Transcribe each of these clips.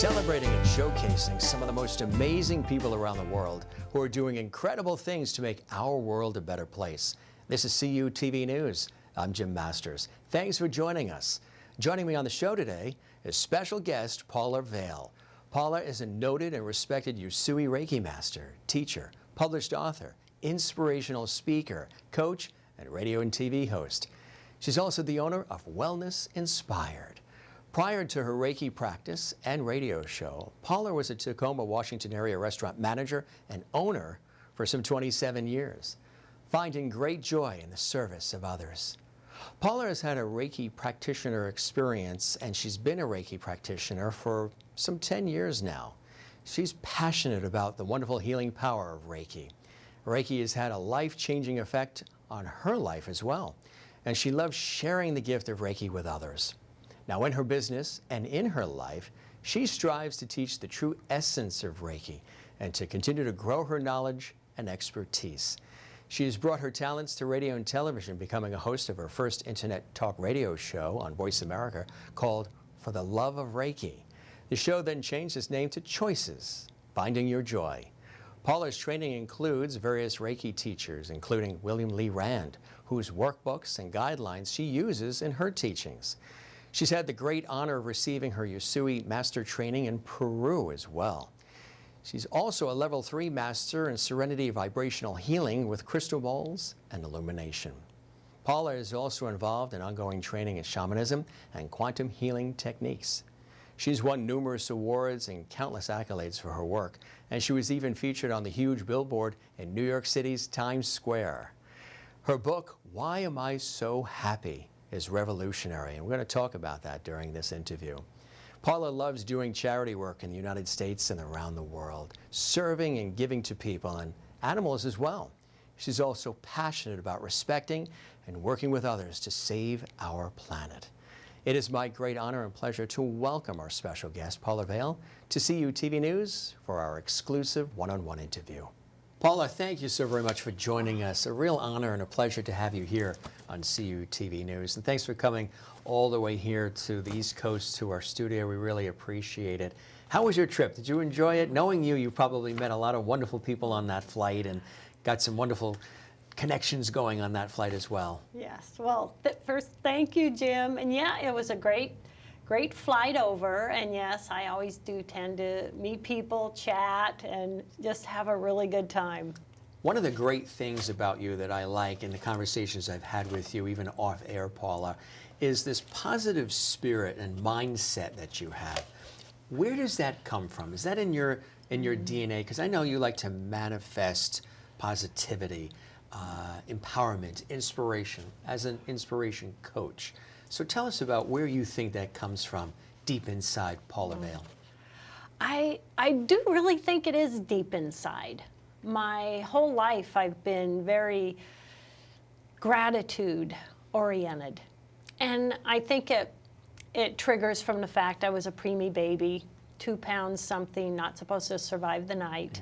Celebrating and showcasing some of the most amazing people around the world who are doing incredible things to make our world a better place. This is CUTV News. I'm Jim Masters. Thanks for joining us. Joining me on the show today is special guest Paula Vail. Paula is a noted and respected Usui Reiki master, teacher, published author, inspirational speaker, coach, and radio and TV host. She's also the owner of Wellness Inspired. Prior to her Reiki practice and radio show, Paula was a Tacoma, Washington area restaurant manager and owner for some 27 years, finding great joy in the service of others. Paula has had a Reiki practitioner experience, and she's been a Reiki practitioner for some 10 years now. She's passionate about the wonderful healing power of Reiki. Reiki has had a life-changing effect on her life as well, and she loves sharing the gift of Reiki with others. Now, in her business and in her life, she strives to teach the true essence of Reiki and to continue to grow her knowledge and expertise. She has brought her talents to radio and television, becoming a host of her first internet talk radio show on Voice America called For the Love of Reiki. The show then changed its name to Choices, Finding Your Joy. Paula's training includes various Reiki teachers, including William Lee Rand, whose workbooks and guidelines she uses in her teachings. She's had the great honor of receiving her Usui Master training in Peru as well. She's also a Level 3 Master in Serenity Vibrational Healing with crystal balls and illumination. Paula is also involved in ongoing training in shamanism and quantum healing techniques. She's won numerous awards and countless accolades for her work, and she was even featured on the huge billboard in New York City's Times Square. Her book, Why Am I So Happy?, is revolutionary, and we're going to talk about that during this interview. Paula loves doing charity work in the United States and around the world, serving and giving to people and animals as well. She's also passionate about respecting and working with others to save our planet. It is my great honor and pleasure to welcome our special guest, Paula Vail, to CUTV News for our exclusive one-on-one interview. Paula, thank you so very much for joining us. A real honor and a pleasure to have you here on CUTV News. And thanks for coming all the way here to the East Coast to our studio. We really appreciate it. How was your trip? Did you enjoy it? Knowing you, you probably met a lot of wonderful people on that flight and got some wonderful connections going on that flight as well. Yes. Well, first, thank you, Jim. And yeah, it was a great flight over, and yes, I always do tend to meet people, chat, and just have a really good time. One of the great things about you that I like in the conversations I've had with you, even off air, Paula, is this positive spirit and mindset that you have. Where does that come from? Is that in your DNA? Because I know you like to manifest positivity, empowerment, inspiration, as an inspiration coach. So tell us about where you think that comes from deep inside Paula Vail. I do really think it is deep inside. My whole life I've been very gratitude oriented. And I think it triggers from the fact I was a preemie baby, 2 pounds something, not supposed to survive the night.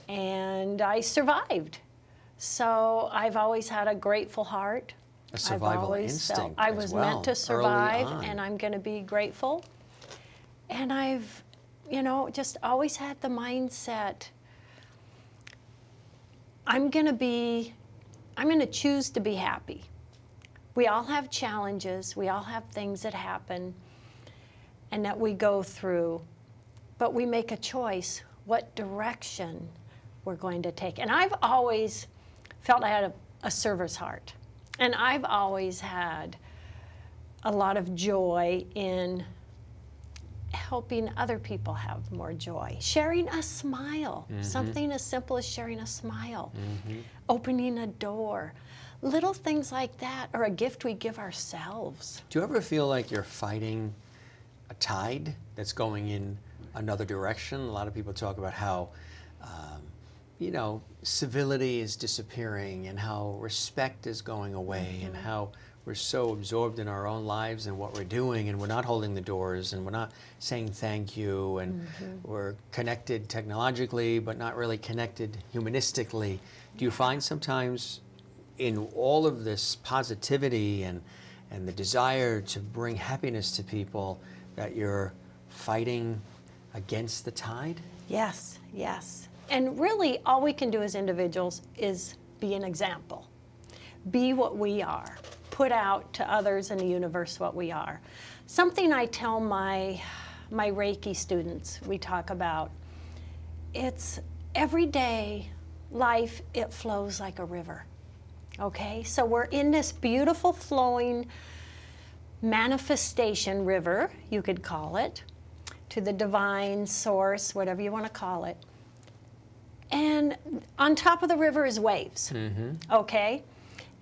And I survived. So I've always had a grateful heart. A survival instinct. I was meant to survive, and I'm going to be grateful. And I've, just always had the mindset, I'm going to choose to be happy. We all have challenges. We all have things that happen and that we go through, but we make a choice what direction we're going to take. And I've always felt I had a server's heart. And I've always had a lot of joy in helping other people have more joy. Sharing a smile, something as simple as sharing a smile, opening a door, little things like that, or a gift we give ourselves. Do you ever feel like you're fighting a tide that's going in another direction? A lot of people talk about how civility is disappearing and how respect is going away and how we're so absorbed in our own lives and what we're doing, and we're not holding the doors and we're not saying thank you, and we're connected technologically but not really connected humanistically. Do you find sometimes in all of this positivity and the desire to bring happiness to people that you're fighting against the tide? Yes, yes. And really, all we can do as individuals is be an example. Be what we are. Put out to others in the universe what we are. Something I tell my Reiki students, we talk about, it's everyday life, it flows like a river. Okay? So we're in this beautiful flowing manifestation river, you could call it, to the divine source, whatever you want to call it. And on top of the river is waves, okay?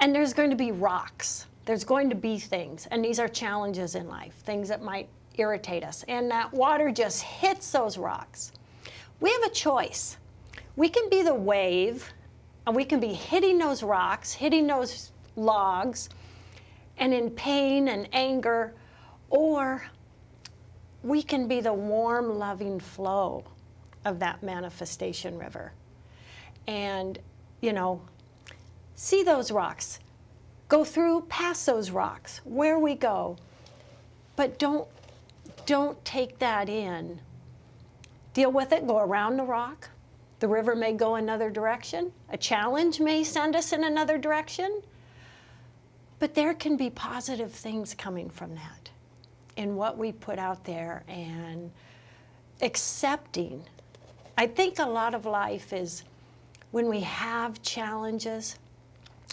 And there's going to be rocks. There's going to be things, and these are challenges in life, things that might irritate us. And that water just hits those rocks. We have a choice. We can be the wave, and we can be hitting those rocks, hitting those logs, and in pain and anger, or we can be the warm, loving flow of that manifestation river. And, you know, see those rocks. Go through, past those rocks, where we go. But don't take that in. Deal with it, go around the rock. The river may go another direction. A challenge may send us in another direction. But there can be positive things coming from that in what we put out there and accepting. I think a lot of life is when we have challenges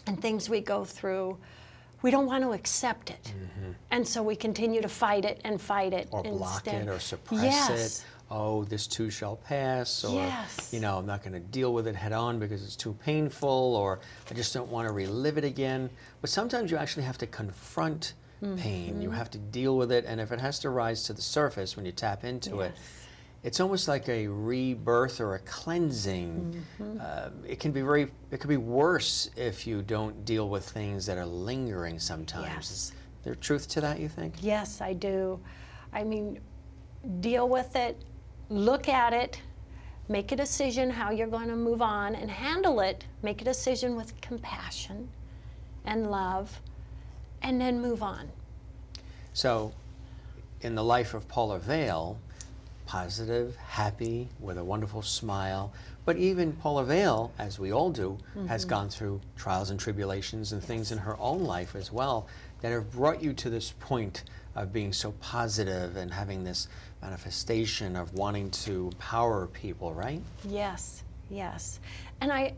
and things we go through, we don't want to accept it. And so we continue to fight it and fight it. Or block instead. it or suppress Yes. it. Oh, this too shall pass. Or, Yes. you know, I'm not going to deal with it head on because it's too painful, or I just don't want to relive it again. But sometimes you actually have to confront pain. You have to deal with it. And if it has to rise to the surface when you tap into it, it's almost like a rebirth or a cleansing. It can be worse if you don't deal with things that are lingering sometimes. Yes. Is there truth to that, you think? Yes, I do. I mean, deal with it, look at it, make a decision how you're going to move on and handle it. Make a decision with compassion and love, and then move on. So, in the life of Paula Vail, positive, happy, with a wonderful smile. But even Paula Vail, as we all do, has gone through trials and tribulations and things in her own life as well that have brought you to this point of being so positive and having this manifestation of wanting to empower people, right? Yes, yes. And I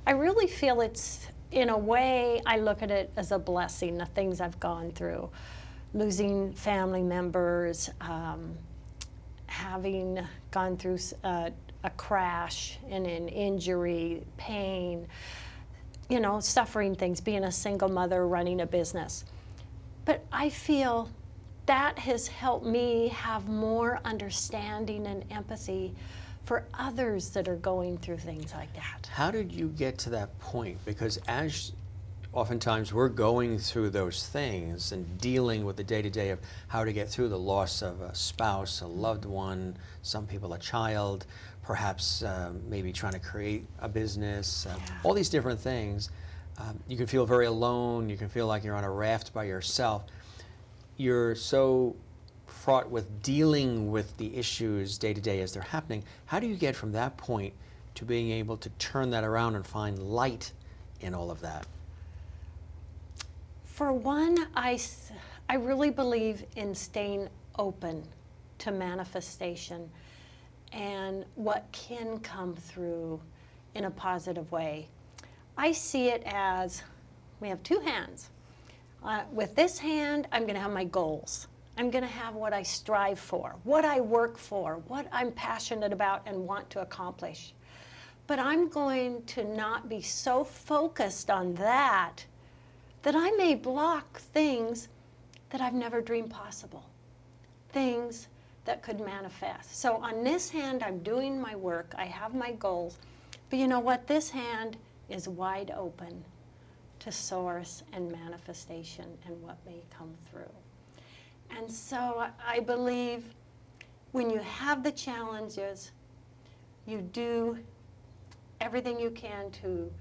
really feel it's, in a way, I look at it as a blessing, the things I've gone through. Losing family members, having gone through a crash and an injury, pain, you know, suffering things, being a single mother, running a business. But I feel that has helped me have more understanding and empathy for others that are going through things like that. How did you get to that point? Because as oftentimes we're going through those things and dealing with the day-to-day of how to get through the loss of a spouse, a loved one, some people a child, perhaps maybe trying to create a business, all these different things. You can feel very alone. You can feel like you're on a raft by yourself. You're so fraught with dealing with the issues day-to-day as they're happening. How do you get from that point to being able to turn that around and find light in all of that? For one, I really believe in staying open to manifestation and what can come through in a positive way. I see it as we have two hands. With this hand, I'm going to have my goals. I'm going to have what I strive for, what I work for, what I'm passionate about and want to accomplish. But I'm going to not be so focused on that I may block things that I've never dreamed possible, things that could manifest. So on this hand, I'm doing my work, I have my goals, but you know what? This hand is wide open to source and manifestation and what may come through. And so I believe when you have the challenges, you do everything you can to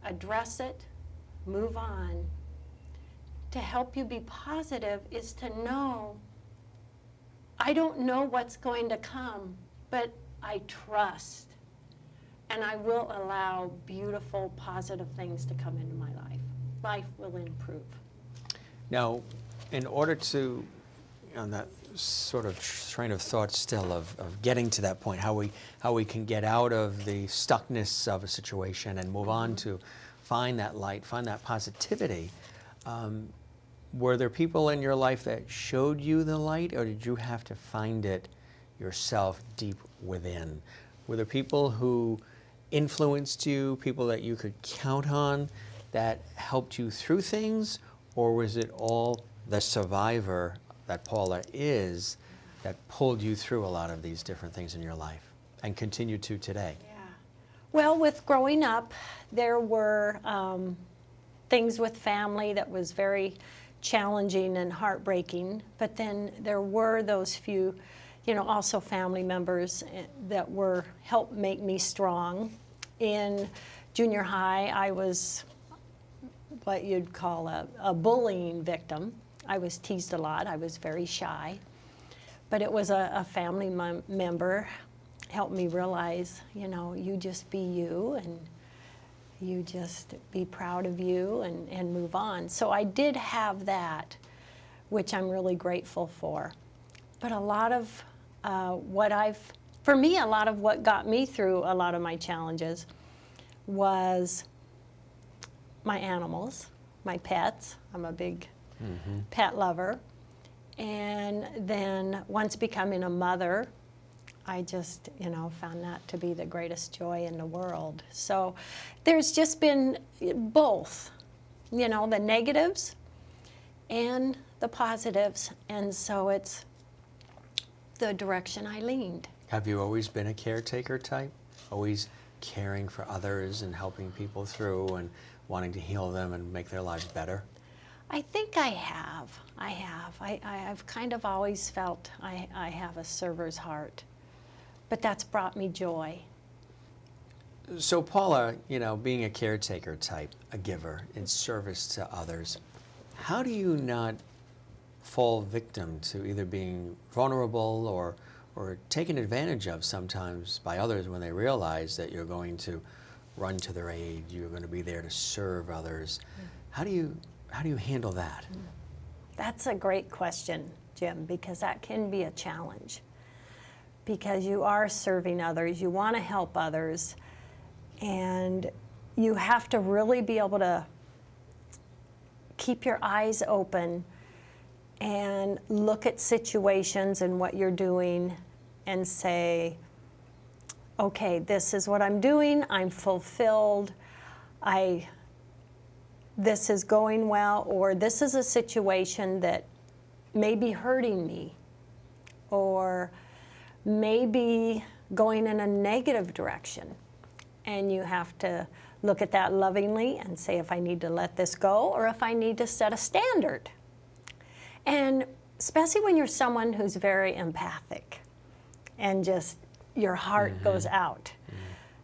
address it, move on. To help you be positive is to know, I don't know what's going to come, but I trust, and I will allow beautiful, positive things to come into my life. Life will improve. Now, in order to, on that sort of train of thought still of getting to that point, how we can get out of the stuckness of a situation and move on to find that light, find that positivity, were there people in your life that showed you the light, or did you have to find it yourself deep within? Were there people who influenced you, people that you could count on that helped you through things, or was it all the survivor that Paula is that pulled you through a lot of these different things in your life and continue to today? Yeah. Well, with growing up, there were things with family that was very challenging and heartbreaking, but then there were those few, also family members that helped make me strong. In junior high, I was what you'd call a bullying victim. I was teased a lot. I was very shy. But it was a family member helped me realize, you just be you, and you just be proud of you and move on. So I did have that, which I'm really grateful for. But a lot of for me, a lot of what got me through a lot of my challenges was my animals, my pets. I'm a big pet lover. And then once becoming a mother, I just, found that to be the greatest joy in the world. So there's just been both, the negatives and the positives. And so it's the direction I leaned. Have you always been a caretaker type? Always caring for others and helping people through and wanting to heal them and make their lives better? I think I have. I've kind of always felt I have a server's heart. But that's brought me joy. So Paula, being a caretaker type, a giver in service to others, how do you not fall victim to either being vulnerable or taken advantage of sometimes by others when they realize that you're going to run to their aid, you're going to be there to serve others? How do you handle that? That's a great question, Jim, because that can be a challenge. Because you are serving others, you want to help others, and you have to really be able to keep your eyes open and look at situations and what you're doing and say, okay, this is what I'm doing, I'm fulfilled, this is going well, or this is a situation that may be hurting me, or maybe going in a negative direction. And you have to look at that lovingly and say if I need to let this go or if I need to set a standard. And especially when you're someone who's very empathic and just your heart goes out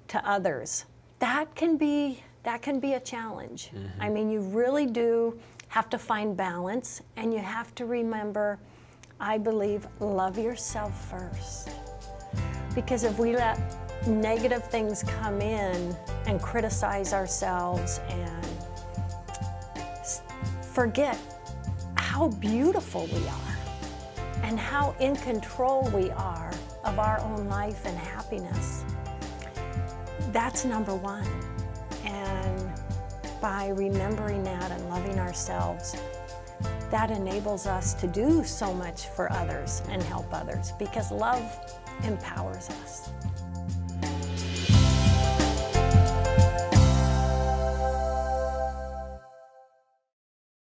to others, that can be a challenge. I mean, you really do have to find balance, and you have to remember, I believe, love yourself first. Because if we let negative things come in and criticize ourselves and forget how beautiful we are and how in control we are of our own life and happiness, that's number one. And by remembering that and loving ourselves, that enables us to do so much for others and help others, because love empowers us.